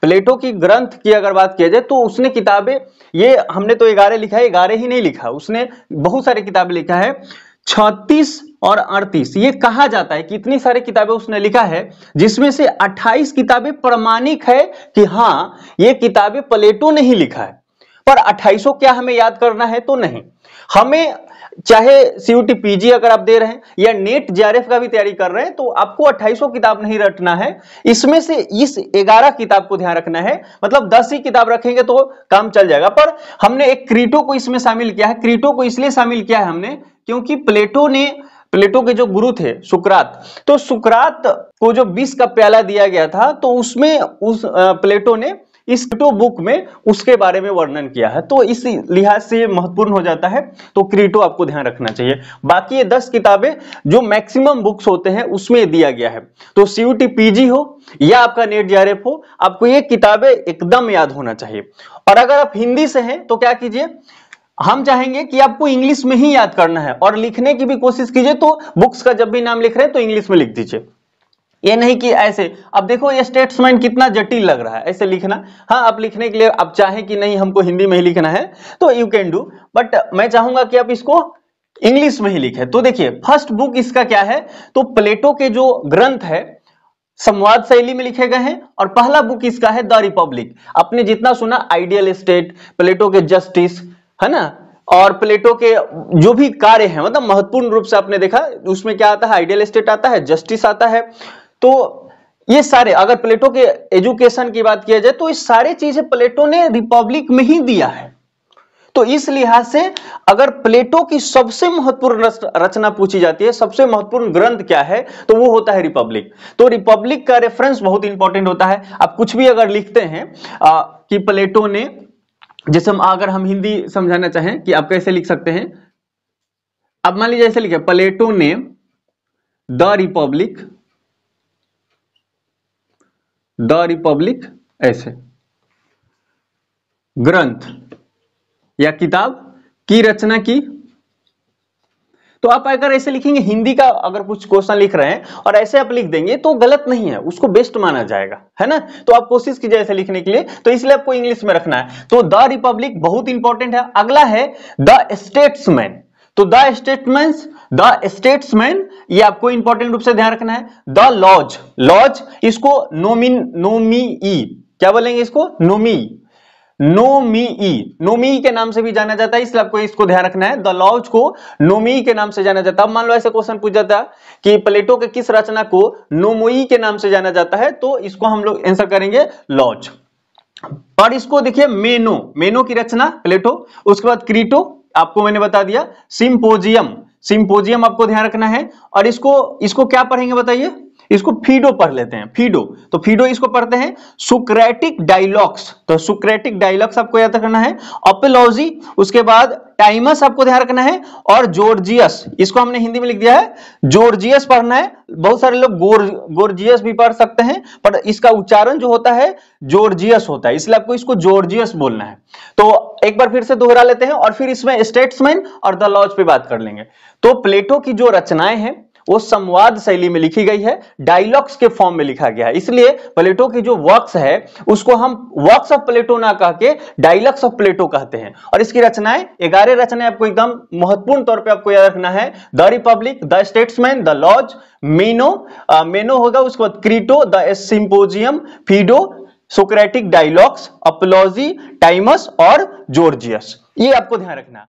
प्लेटो की ग्रंथ की अगर बात किया जाए तो उसने किताबें, ये हमने तो 11 लिखा है, 11 ही नहीं लिखा, उसने बहुत सारी किताबें लिखा है, 36 और 38, ये कहा जाता है कि इतनी सारी किताबें उसने लिखा है, जिसमें से 28 किताबें प्रमाणिक है कि हाँ ये किताबें प्लेटो ने ही लिखा है। पर 28 क्या हमें याद करना है? तो नहीं, हमें चाहे सीयूटी पीजी अगर आप दे रहे हैं या नेट जेआरएफ का भी तैयारी कर रहे हैं तो आपको 28 किताब नहीं रटना है, इसमें से इस 11 किताब को ध्यान रखना है, मतलब 10 ही किताब रखेंगे तो काम चल जाएगा। पर हमने एक क्रीटो को इसमें शामिल किया है। क्रीटो को इसलिए शामिल किया है हमने क्योंकि प्लेटो के जो गुरु थे सुकरात, तो सुकरात को जो विष का प्याला दिया गया था तो उसमें प्लेटो ने इस क्रीटो बुक में उसके बारे में वर्णन किया है, तो इस लिहाज से महत्वपूर्ण हो जाता है, तो क्रीटो आपको ध्यान रखना चाहिए। बाकी ये 10 किताबें जो मैक्सिमम बुक्स होते हैं उसमें दिया गया है, तो सीयूटी पीजी हो या आपका नेट जेआरएफ हो, आपको ये किताबें एकदम याद होना चाहिए। और अगर आप हिंदी से हैं तो क्या कीजिए, हम चाहेंगे कि आपको इंग्लिश में ही याद करना है और लिखने की भी कोशिश कीजिए, तो बुक्स का जब भी नाम लिख रहे हैं तो इंग्लिश में लिख दीजिए, ये नहीं कि ऐसे। अब देखो ये स्टेट्समैन कितना जटिल लग रहा है ऐसे लिखना। हाँ, आप लिखने के लिए आप चाहें कि नहीं हमको हिंदी में ही लिखना है तो यू कैन डू, बट मैं चाहूंगा कि आप इसको इंग्लिश में ही लिखें। तो देखिए फर्स्ट बुक इसका क्या है, तो प्लेटो के जो ग्रंथ है संवाद शैली में लिखे गए हैं, और पहला बुक इसका है द रिपब्लिक। आपने जितना सुना आइडियल स्टेट, प्लेटो के जस्टिस, है ना, और प्लेटो के जो भी कार्य हैं, मतलब महत्वपूर्ण रूप से आपने देखा उसमें क्या आता है, आइडियल स्टेट आता है, जस्टिस आता है, तो ये सारे, अगर प्लेटो के एजुकेशन की बात किया जाए तो ये सारे चीजें प्लेटो ने रिपब्लिक में ही दिया है। तो इस लिहाज से अगर प्लेटो की सबसे महत्वपूर्ण रचना पूछी जाती है, सबसे महत्वपूर्ण ग्रंथ क्या है, तो वो होता है रिपब्लिक। तो रिपब्लिक का रेफरेंस बहुत इंपॉर्टेंट होता है। आप कुछ भी अगर लिखते हैं कि प्लेटो ने, जैसे अगर हम हिंदी समझाना चाहें कि आप कैसे लिख सकते हैं, अब मान लीजिए ऐसे लिखे प्लेटो ने द रिपब्लिक ऐसे ग्रंथ या किताब की रचना की, तो आप अगर ऐसे लिखेंगे, हिंदी का अगर कुछ क्वेश्चन लिख रहे हैं और ऐसे आप लिख देंगे तो गलत नहीं है, उसको बेस्ट माना जाएगा, है ना। तो आप कोशिश कीजिए ऐसे लिखने के लिए, तो इसलिए आपको इंग्लिश में रखना है। तो द रिपब्लिक बहुत इंपॉर्टेंट है। अगला है द स्टेट्समैन, तो द स्टेट्समैन ये आपको इंपॉर्टेंट रूप से ध्यान रखना है। द लॉज, इसको नोमीई क्या बोलेंगे, इसको नोमीई के नाम से भी जाना जाता है, इसलिए आपको इसको ध्यान रखना है। द लॉज को नोमीई के नाम से जाना जाता है। अब मान लो ऐसे क्वेश्चन पूछ जाता है कि प्लेटो के किस रचना को नोमोई के नाम से जाना जाता है, तो इसको हम लोग आंसर करेंगे लॉज। और इसको देखिए मेनो की रचना प्लेटो, उसके बाद क्रीटो आपको मैंने बता दिया, सिंपोजियम आपको ध्यान रखना है। और इसको क्या पढ़ेंगे बताइए, इसको फीडो पढ़ लेते हैं, तो फीडो इसको पढ़ते हैं। सुक्रेटिक डायलॉग्स, तो सुक्रेटिक डायलॉग्स आपको याद रखना है। अपोलॉजी, उसके बाद टाइमस आपको ध्यान रखना है, और जॉर्जियस, इसको हमने हिंदी में लिख दिया है जॉर्जियस पढ़ना है। बहुत सारे लोग गोर्जियस भी पढ़ सकते हैं, पर इसका उच्चारण जो होता है जॉर्जियस होता है, इसलिए आपको इसको जॉर्जियस बोलना है। तो एक बार फिर से दोहरा लेते हैं और फिर इसमें स्टेट्समैन और द लॉज पे बात कर लेंगे। तो प्लेटो की जो रचनाएं हैं वो संवाद शैली में लिखी गई है, डायलॉग्स के फॉर्म में लिखा गया है, इसलिए प्लेटो की जो वर्क्स है उसको हम वर्क्स ऑफ प्लेटो ना कह के डायलॉग्स ऑफ प्लेटो कहते हैं। और इसकी रचनाएं 11 रचनाएं आपको एकदम महत्वपूर्ण तौर पे आपको याद रखना है। The republic, the statesman, the laws, Meno होगा, उसके बाद Crito, the symposium, Phaedo, Socratic dialogues, apology, Timaeus और जॉर्जियस, ये आपको ध्यान रखना है।